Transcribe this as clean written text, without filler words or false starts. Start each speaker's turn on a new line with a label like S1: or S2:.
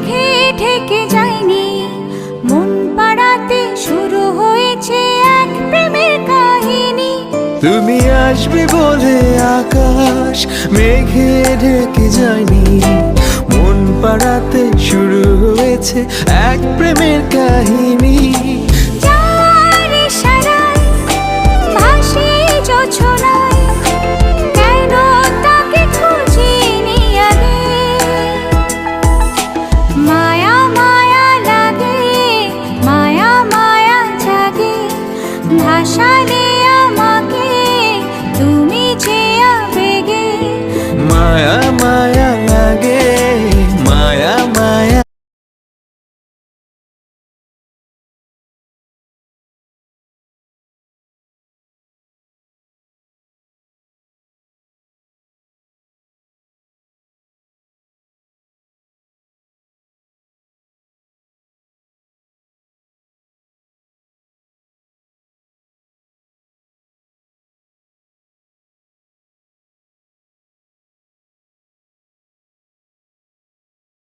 S1: মেঘে ঢেকে যায়নি, মন পাড়াতে শুরু হয়েছে এক প্রেমের কাহিনী।
S2: তুমি আসবে বলে আকাশ মেঘে ঢেকে যায়নি, মন পাড়াতে শুরু হয়েছে এক প্রেমের কাহিনী।
S1: যার ইশারায় ভাসে জোছনা,